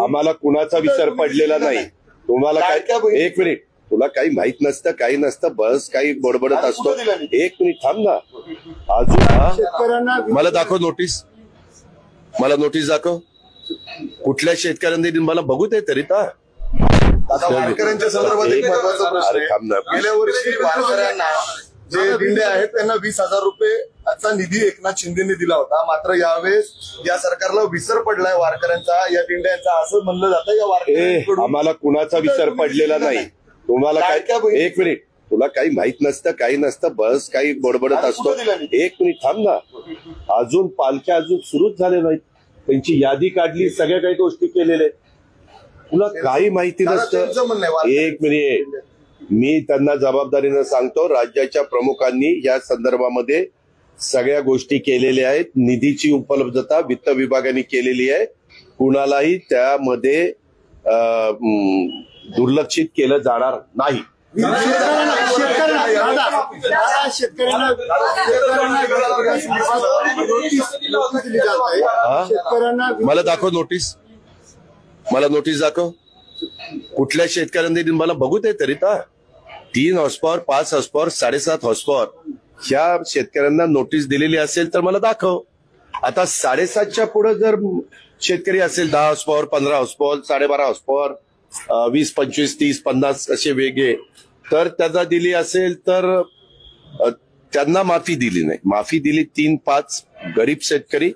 आम्हाला कुणाचा विसर पडलेला नाही. तुम्हाला काय एक मिनिट, तुला काही माहित नसतं, काही नसतं, बस काही बडबडत असतो. एक मिनिट थांब ना. अजून मला दाखव नोटीस, मला नोटीस दाखव. कुठल्या शेतकऱ्यांनी मला बघू दे तरी. वारकऱ्यांच्या संदर्भात एक महत्वाचा प्रश्न आहे. गेल्या वर्षी वारकऱ्यांना जे दिंडे आहेत त्यांना 20,000 रुपयेचा निधी एकनाथ शिंदेने दिला होता. मात्र यावेळेस या सरकारला विसर पडलाय वारकऱ्यांचा, या दिंड्यांचा, असं म्हणलं जातं. या वारकऱ्यांकडून आम्हाला कुणाचा विसर पडलेला नाही. तुम्हाला काय एक मिनिट, तुला काही माहित नसतं, काही नसतं, बस काही बडबडत असतो. एक मिनिट थांब ना. अजून पालख्या अजून सुरूच झाले नाहीत. त्यांची यादी काढली, सगळ्या काही गोष्टी केलेल्या. तुला काही माहिती नसतं. एक मिनिट, मी त्यांना जबाबदारीनं सांगतो, राज्याच्या प्रमुखांनी या संदर्भामध्ये सगळ्या गोष्टी केलेल्या आहेत. निधीची उपलब्धता वित्त विभागाने केलेली आहे. कुणालाही त्यामध्ये दुर्लक्षित केलं जाणार नाही. मला दाखव नोटीस, मला नोटीस दाखव. कुठल्या शेतकऱ्यांनी मला बघू दे तरी. 3 हॉर्सपॉवर, 5 हॉर्सपॉवर, 7.5 हॉर्सपॉवर ह्या शेतकऱ्यांना नोटीस दिलेली असेल तर मला दाखव. आता 7.5च्या पुढे जर शेतकरी असेल, 10 हॉर्सपॉवर, 15 हॉर्सपॉवर, 12.5 हॉर्सपॉवर, 20, 25, 30, 50 असे वेगळे, तर त्याचा दिली असेल तर त्यांना माफी दिली नाही. माफी दिली 3-5 गरीब शेतकरी,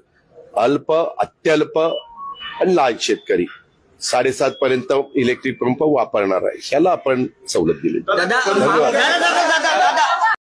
अल्प, अत्यल्प आणि लहान शेतकरी 7.5 पर्यंत इलेक्ट्रिक पंप वापरणार आहे, ह्याला आपण सवलत दिली.